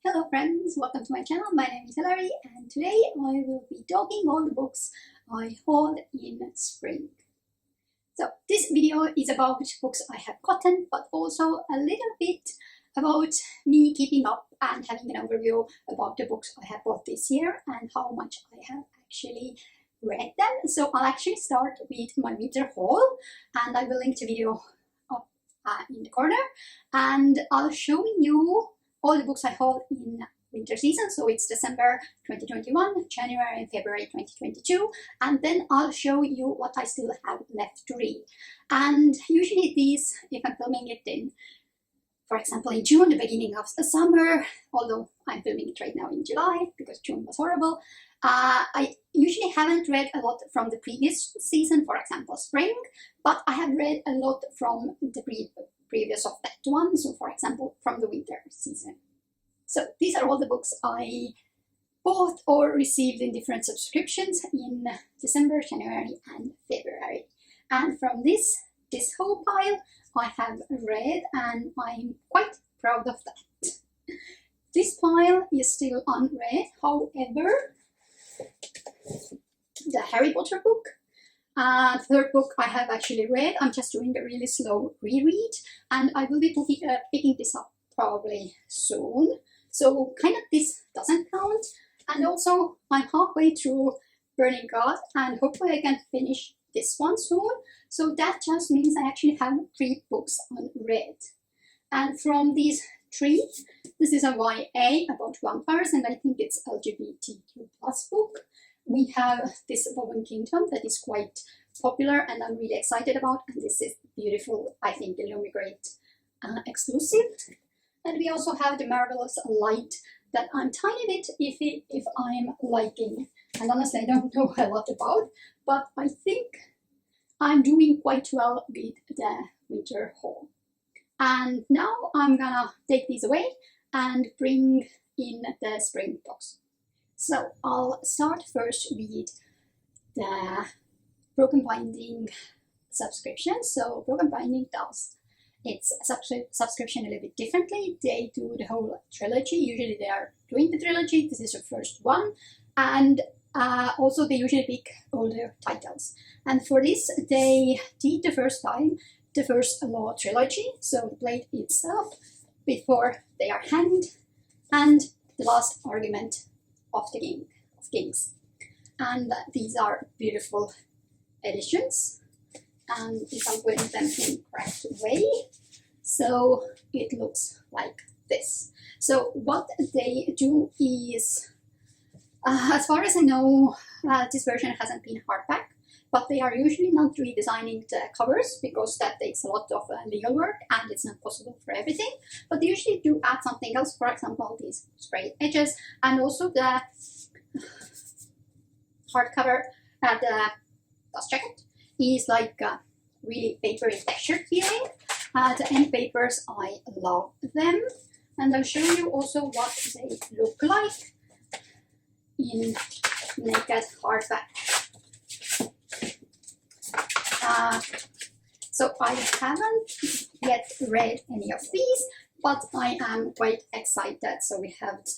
Hello friends, welcome to my channel. My name is Falaye and today I will be talking all the books I hold in spring. So this video is about which books I have gotten, but also a little bit about me keeping up and having an overview about the books I have bought this year and how much I have actually read them. So I'll actually start with my winter haul and I will link the video up in the corner, and I'll show you all the books I hold in winter season. So it's December 2021, January and February 2022, and then I'll show you what I still have left to read. And usually these, if I'm filming it in, for example, in June, the beginning of the summer, although I'm filming it right now in July because June was horrible, I usually haven't read a lot from the previous season, for example, spring, but I have read a lot from the previous of that one, so for example, from the winter season. So these are all the books I bought or received in different subscriptions in December, January and February. And from this whole pile I have read, and I'm quite proud of that. This pile is still unread, however, the Harry Potter book, third book I have actually read. I'm just doing a really slow reread, and I will be picking this up probably soon. So kind of this doesn't count. And also I'm halfway through Burning God, and hopefully I can finish this one soon. So that just means I actually have 3 books unread. And from these 3, this is a YA about vampires, and I think it's LGBTQ+ book. We have this Woven Kingdom that is quite popular and I'm really excited about, and this is beautiful, I think, Illumicrate exclusive. And we also have the Marvelous Light that I'm tiny bit iffy if I'm liking, and honestly I don't know a lot about, but I think I'm doing quite well with the winter haul. And now I'm gonna take these away and bring in the spring box. So I'll start first with the Broken Binding subscription. So Broken Binding does its subscription a little bit differently. They do the whole trilogy. Usually they are doing the trilogy. This is the first one. And also they usually pick older titles. And for this, they did the first time the First Law trilogy. So the Blade itself, Before They Are Hanged, and The Last Argument of the King of Kings. And these are beautiful editions. And if I'm putting them in correct way, so it looks like this. So what they do is, as far as I know, this version hasn't been hardback, but they are usually not redesigning the covers because that takes a lot of legal work and it's not possible for everything. But they usually do add something else, for example, these sprayed edges, and also the hardcover, the dust jacket is like really papery textured feeling. The end papers, I love them, and I'll show you also what they look like in naked hardback. So I haven't yet read any of these, but I am quite excited. So we have the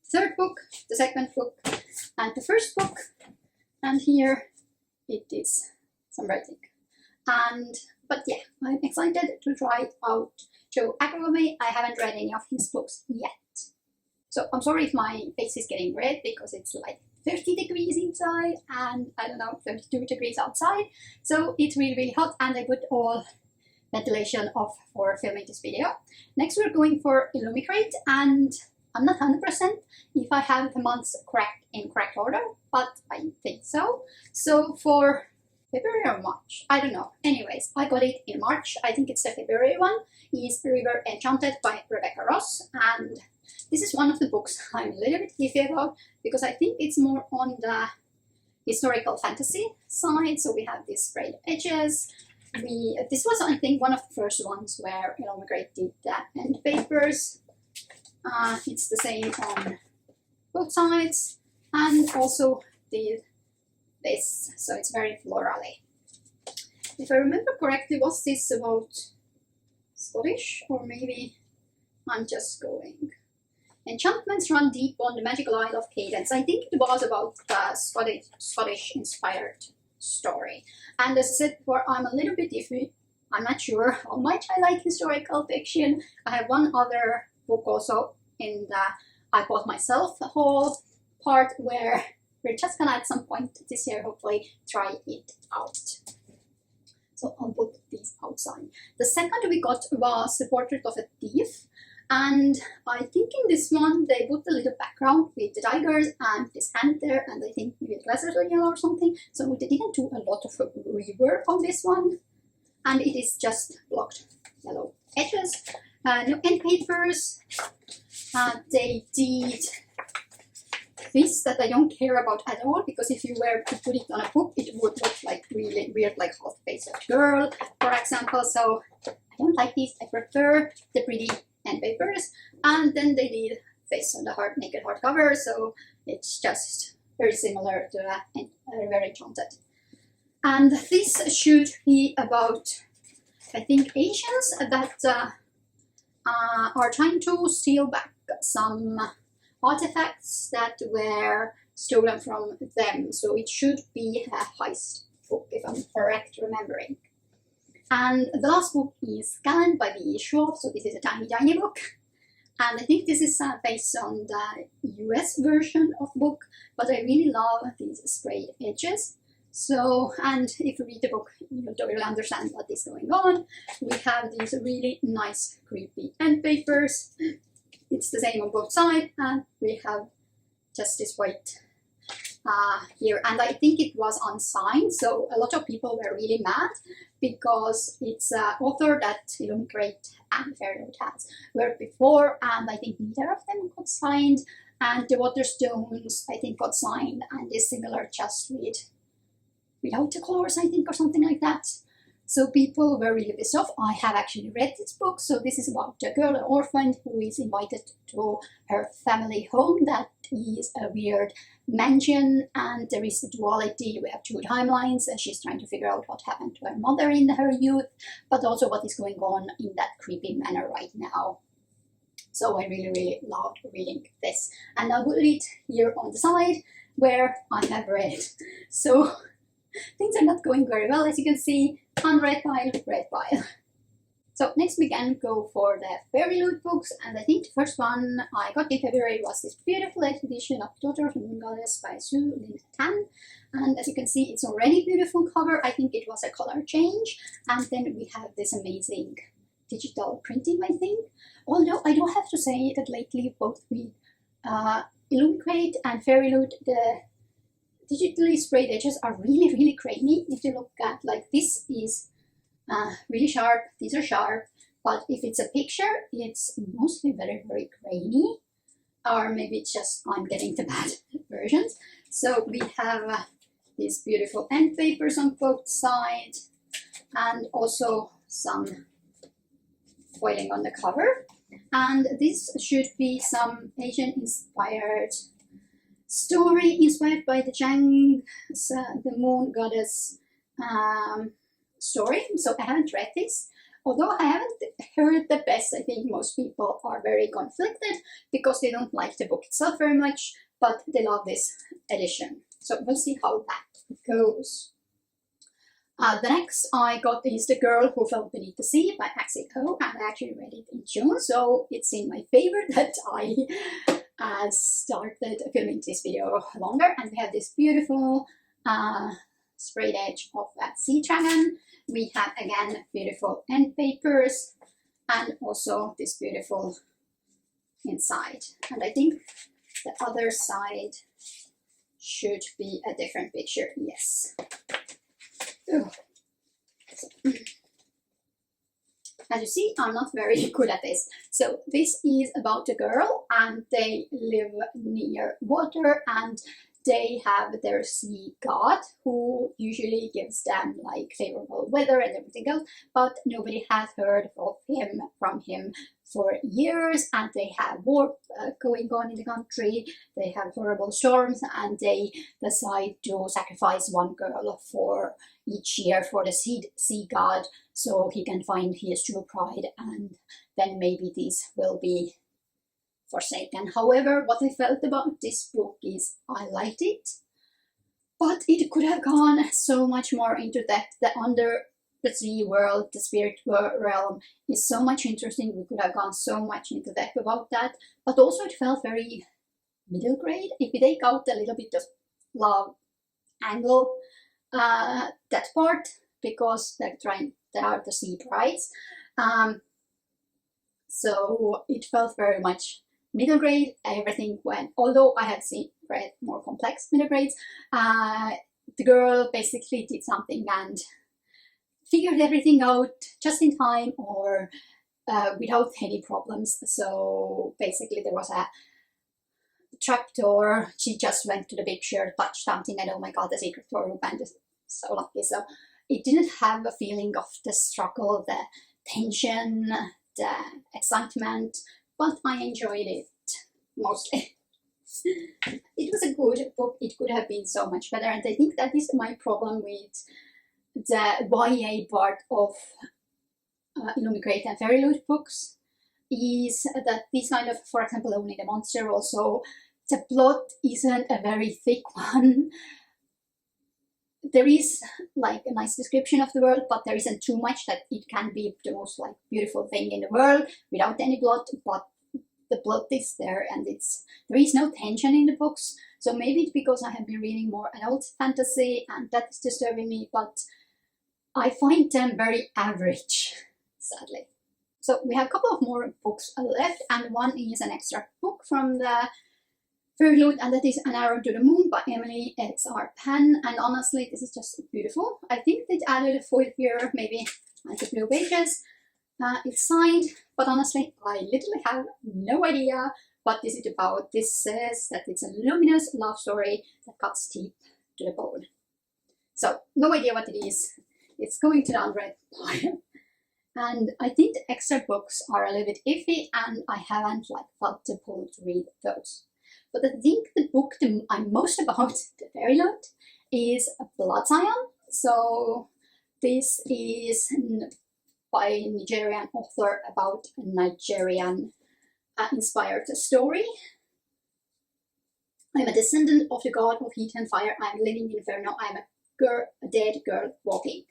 third book, the second book, and the first book, and here it is some writing. But yeah, I'm excited to try it out. So Abrecrombie, I haven't read any of his books yet. So I'm sorry if my face is getting red because it's like 30 degrees inside and I don't know, 32 degrees outside. So it's really, really hot, and I put all ventilation off for filming this video. Next we're going for Illumicrate, and I'm not 100% if I have the months in correct order, but I think so. So for February or March, I don't know. Anyways, I got it in March. I think it's the February one. Is Enchanted by Rebecca Ross, and this is one of the books I'm a little bit iffy about because I think it's more on the historical fantasy side. So we have these sprayed edges. This was, I think, one of the first ones where Illumicrate did the end papers. It's the same on both sides, and also this, so it's very florally. If I remember correctly, was this about Scottish, or maybe I'm just going Enchantments run deep on the magical isle of Cadence. I think it was about a Scottish inspired story. And as I said before, I'm a little bit iffy. I'm not sure how much I like historical fiction. I have one other book also in the I bought myself a whole part where we're just gonna at some point this year hopefully try it out. So I'll put these outside. The second we got was The Portrait of a Thief. And I think in this one they put a little background with the tigers and this hand there, and I think maybe glasses are yellow or something. So they didn't do a lot of rework on this one. And it is just blocked yellow edges. No end papers. They did this that I don't care about at all, because if you were to put it on a book, it would look like really weird, like half face of girl, for example. So I don't like these. I prefer the pretty end papers. And then they did this on the naked hardcover, so it's just very similar to very Enchanted. And this should be about, I think, Asians that are trying to steal back some artifacts that were stolen from them. So it should be a heist book, if I'm correct remembering. And the last book is Gallant by the Schwab. So this is a tiny book. And I think this is based on the US version of the book, but I really love these sprayed edges. So, and if you read the book, you don't really understand what is going on. We have these really nice, creepy end papers. It's the same on both sides, and we have just this white here. And I think it was unsigned, so a lot of people were really mad because it's an author that Illumicrate and FairyLoot has worked before, and I think neither of them got signed. And the Waterstones, I think, got signed, and is similar, just without the colors, I think, or something like that. So people were really pissed off. I have actually read this book. So this is about a girl, an orphan, who is invited to her family home that is a weird mansion, and there is a duality. We have two timelines, and she's trying to figure out what happened to her mother in her youth, but also what is going on in that creepy manor right now. So I really loved reading this. And I'll put it here on the side where I have read. So things are not going very well, as you can see. Unread pile, read pile. So next we can go for the FairyLoot books, and I think the first one I got in February was this beautiful edition of Daughter of the Moon Goddess by Lynn. And as you can see, it's already beautiful cover. I think it was a color change. And then we have this amazing digital printing, I think. Although I do have to say that lately, both with Illumicrate and FairyLoot, the digitally sprayed edges are really grainy. If you look at, like, this is really sharp, these are sharp, but if it's a picture, it's mostly very grainy, or maybe it's just I'm getting the bad versions. So we have these beautiful end papers on both sides, and also some foiling on the cover. And this should be some Asian inspired story, inspired by the Chang's the Moon Goddess story. So I haven't read this, although I haven't heard the best. I think most people are very conflicted because they don't like the book itself very much, but they love this edition. So we'll see how that goes. The next I got is The Girl Who Fell Beneath the Sea by Axie, and I actually read it in June, so it's in my favor that I started filming this video longer. And we have this beautiful sprayed edge of that sea dragon. We have again beautiful end papers, and also this beautiful inside. And I think the other side should be a different picture. Yes. Ugh. As you see, I'm not very good at this. So this is about a girl, and they live near water, and they have their sea god who usually gives them like favorable weather and everything else, but nobody has heard of him from him for years, and they have war going on in the country. They have horrible storms, and they decide to sacrifice one girl for each year for the sea god, so he can find his true pride, and then maybe these will be forsaken. However, what I felt about this book is I liked it, but it could have gone so much more into depth. The under the sea world, the spirit realm is so much interesting. We could have gone so much into depth about that, but also it felt very middle grade. If we take out a little bit of love angle, that part, because they are the sea brides. So it felt very much middle grade. Everything went, although I had read more complex middle grades, the girl basically did something and figured everything out just in time, or without any problems. So basically there was a trapdoor, she just went to the picture, touched something, and oh my god, the secret door opened. So lucky. So it didn't have a feeling of the struggle, the tension, the excitement, but I enjoyed it mostly. It was a good book. It could have been so much better, and I think that is my problem with the YA part of Illumicrate and FairyLoot books, is that these kind of, for example, Only the Monster, also the plot isn't a very thick one. There is like a nice description of the world, but there isn't too much that it can be the most like beautiful thing in the world without any plot, but the plot is there, and there is no tension in the books. So maybe it's because I have been reading more adult fantasy and that is disturbing me, but I find them very average, sadly. So we have a couple of more books left, and one is an extra book from the FairyLoot, and that is An Arrow to the Moon by Emily X.R. Penn. And honestly, this is just beautiful. I think they added a foil here, maybe like a blue pages. It's signed, but honestly, I literally have no idea what this is about. This says that it's a luminous love story that cuts deep to the bone. So, no idea what it is. It's going to the unread pile. And I think the extra books are a little bit iffy, and I haven't felt the pull to read those. But I think the book I'm most about, the FairyLoot, is Blood Scion. So this is by a Nigerian author about a Nigerian inspired story. I'm a descendant of the god of heat and fire. I'm living in Inferno. I'm a dead girl walking.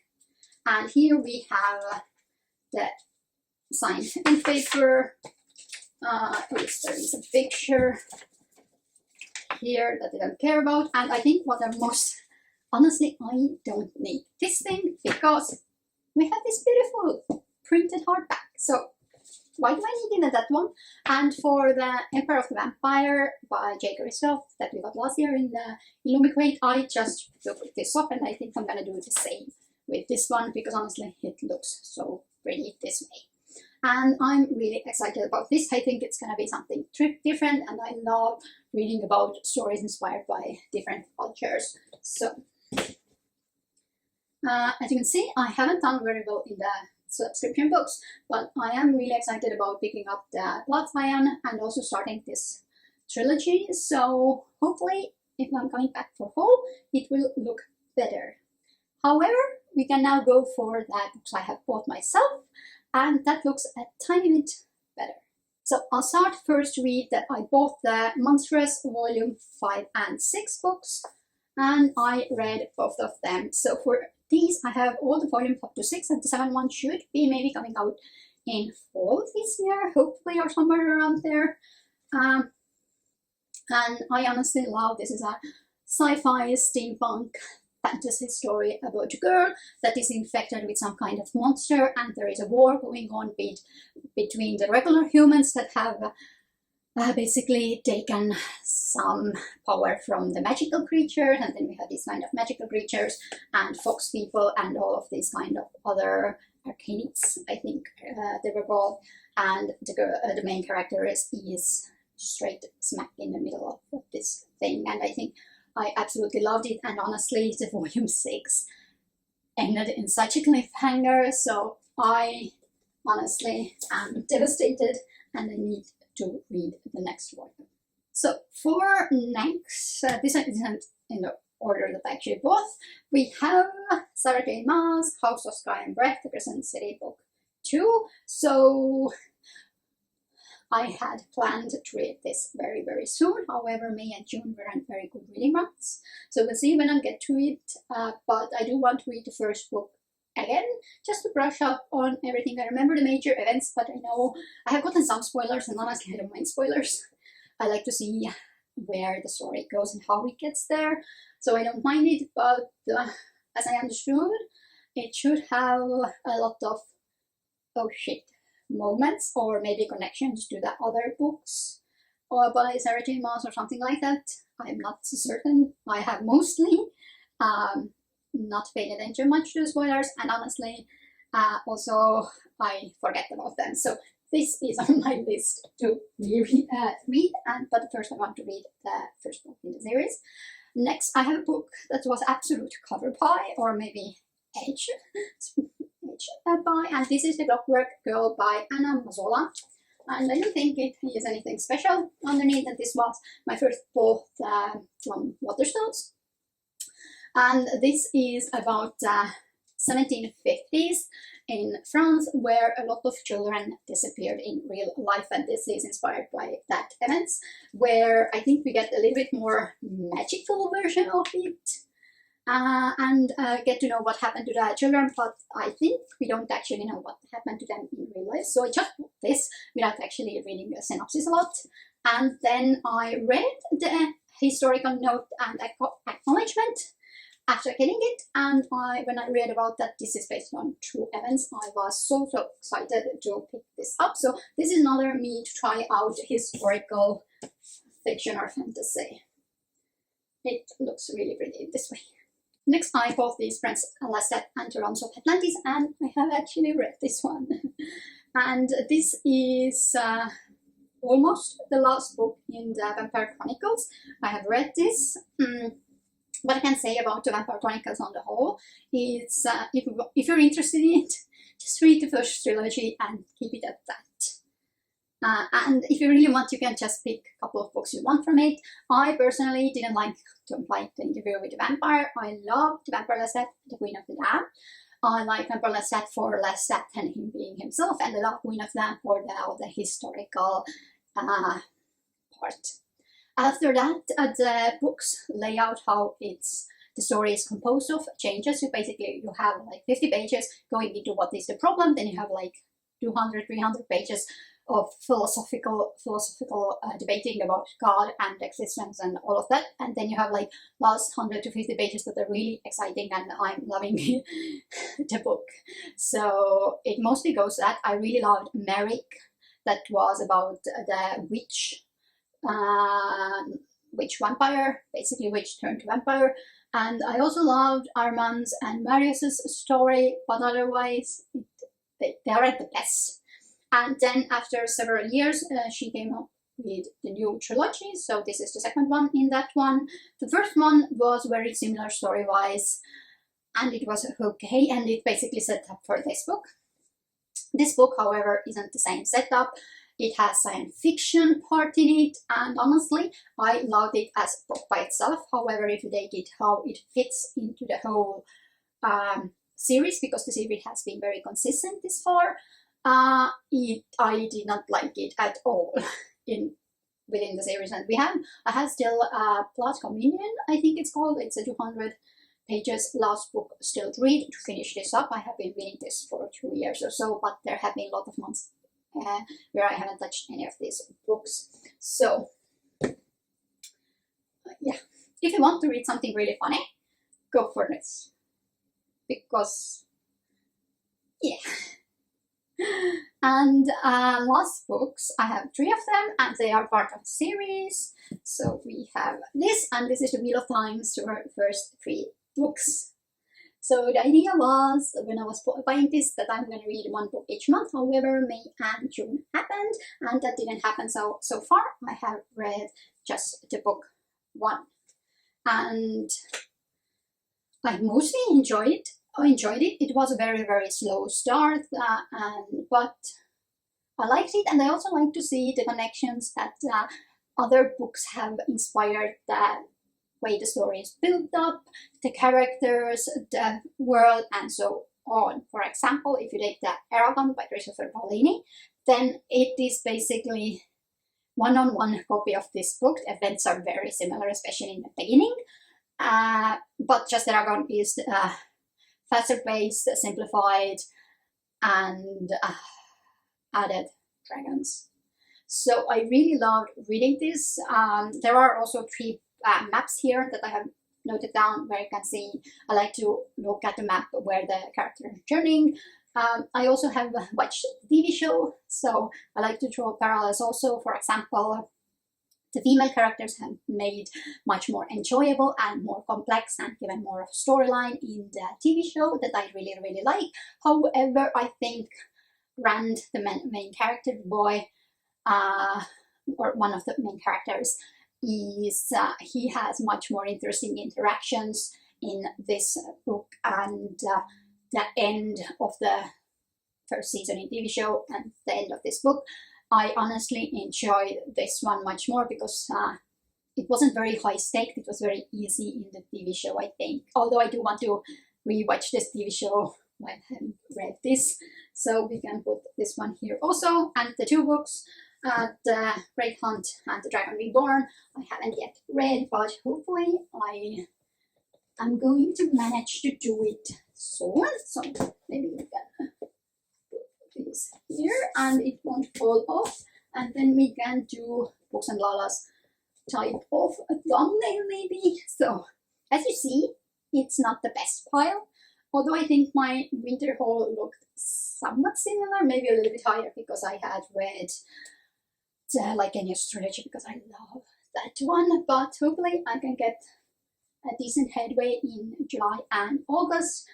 And here we have the signed in paper. There is a picture here that I don't care about, and I think what I'm most, honestly, I don't need this thing because we have this beautiful printed hardback. So why do I need even that one? And for the Emperor of the Vampire by J. Christoph that we got last year in the Illumicrate, I just took this off, and I think I'm gonna do the same with this one because honestly it looks so pretty this way. And I'm really excited about this. I think it's going to be something different, and I love reading about stories inspired by different cultures. So, as you can see, I haven't done very well in the subscription books, but I am really excited about picking up the Blood Scion and also starting this trilogy. So, hopefully, if I'm coming back for fall, it will look better. However, we can now go for the books I have bought myself, and that looks a tiny bit better. So I'll start first with that I bought the Monstress volume 5 and 6 books, and I read both of them. So for these I have all the volumes up to 6, and the 7 one should be maybe coming out in fall this year, hopefully, or somewhere around there. And I honestly love this. Is a sci-fi steampunk fantasy story about a girl that is infected with some kind of monster, and there is a war going on between the regular humans that have basically taken some power from the magical creatures, and then we have these kind of magical creatures and fox people and all of these kind of other arcanics, I think they were called, and the main character is straight smack in the middle of this thing, and I think I absolutely loved it. And honestly, the volume 6 ended in such a cliffhanger, so I honestly am devastated and I need to read the next volume. So for next, this isn't in the order that I actually bought. We have Sarah J. Maas, House of Sky and Breath, the Crescent City book 2. So I had planned to read this very, very soon. However, May and June weren't very good reading months. So we'll see when I get to it. But I do want to read the first book again, just to brush up on everything. I remember the major events, but I know I have gotten some spoilers, and honestly, I don't mind spoilers. I like to see where the story goes and how it gets there, so I don't mind it. But as I understood, it should have a lot of oh shit moments, or maybe connections to the other books or by Sarah J. Maas or something like that. I'm not certain. I have mostly not paid attention much to spoilers, and honestly also I forget about them. So this is on my list to read, but first I want to read the first book in the series. Next, I have a book that was absolute cover pie, or maybe edge pie, and this is The Clockwork Girl by Anna Mazzola. And I don't think it is anything special underneath, and this was my first book from Waterstones. And this is about 1750s in France, where a lot of children disappeared in real life, and this is inspired by that events, where I think we get a little bit more magical version of it, and get to know what happened to the children, but I think we don't actually know what happened to them in real life. So I just bought this without actually reading the synopsis a lot, and then I read the historical note and acknowledgement after getting it, and when I read about that this is based on true events, I was so excited to pick this up. So this is another me to try out historical fiction or fantasy. It looks really pretty this way. Next, I bought these Prince Lestat and Realms of Atlantis, and I have actually read this one. And this is almost the last book in the Vampire Chronicles. I have read this. What I can say about the Vampire Chronicles on the whole is if you're interested in it, just read the first trilogy and keep it at that. And if you really want, you can just pick a couple of books you want from it. I personally don't like the Interview with the Vampire. I love the Vampire Lestat, the Queen of the Damned. I like Vampire Lestat for Lestat and him being himself, and I love Queen of the Damned for the historical part. After that, the books lay out how the story is composed of changes. So basically you have like 50 pages going into what is the problem, then you have like 200, 300 pages of philosophical debating about God and existence and all of that, and then you have like last 100 to 50 pages that are really exciting, and I'm loving the book. So it mostly goes that. I really loved Merrick, that was about the witch vampire, basically witch turned vampire, and I also loved Armand's and Marius's story, but otherwise they aren't the best. And then after several years she came up with the new trilogy, so this is the second one in that one. The first one was very similar story-wise, and it was okay, and it basically set up for this book. This book, however, isn't the same setup. It has science fiction part in it, and honestly, I loved it as a book by itself. However, if you take it how it fits into the whole series, because the series has been very consistent this far, I did not like it at all within the series. And I have still Blood Communion, I think it's called. It's a 200 pages last book still to read to finish this up. I have been reading this for 2 years or so, but there have been a lot of months where I haven't touched any of these books. So yeah, if you want to read something really funny, go for this, because yeah. And last books, I have 3 of them, and they are part of a series. So we have this, and this is the Wheel of Time's first 3 books. So the idea was, when I was buying this, that I'm going to read 1 book each month. However, May and June happened, and that didn't happen. So far, I have read just the book 1, and I mostly enjoyed it. It was a very, very slow start, but I liked it, and I also like to see the connections that other books have inspired, the way the story is built up, the characters, the world, and so on. For example, if you take the Aragon by Christopher Paolini, then it is basically one-on-one copy of this book. The events are very similar, especially in the beginning. But Just Dragon is faster paced, simplified, and added dragons. So I really loved reading this. There are also 3 maps here that I have noted down where you can see. I like to look at the map where the character is journeying. I also have watched the TV show, so I like to draw parallels also. For example, the female characters have made much more enjoyable and more complex and given more of a storyline in the TV show that I really, really like. However, I think Rand, the main character, the boy, or one of the main characters, is he has much more interesting interactions in this book, and the end of the first season in TV show and the end of this book, I honestly enjoyed this one much more because it wasn't very high stakes. It was very easy in the TV show, I think. Although I do want to rewatch this TV show while having read this. So we can put this one here also. And the 2 books, The Great Hunt and The Dragon Reborn, I haven't yet read, but hopefully I am going to manage to do it soon. So maybe we can put this here and it won't fall off. And then we can do Books and Lala's type of a thumbnail maybe. So as you see, it's not the best pile. Although I think my winter haul looked somewhat similar, maybe a little bit higher because I had read like a new strategy because I love that one. But hopefully I can get a decent headway in July and August.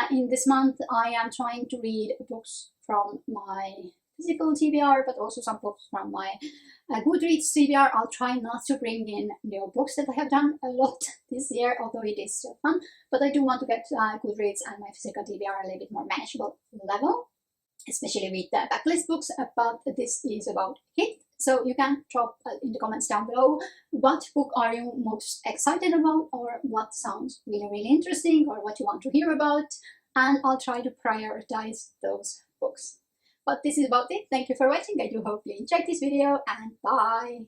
In this month I am trying to read books from my physical TBR, but also some books from my Goodreads TBR. I'll try not to bring in new books that I have done a lot this year, although it is still fun. But I do want to get Goodreads and my physical TBR a little bit more manageable level, especially with the backlist books. But this is about it. So you can drop in the comments down below what book are you most excited about, or what sounds really, really interesting, or what you want to hear about, and I'll try to prioritize those books. But this is about it. Thank you for watching. I do hope you enjoyed this video, and bye!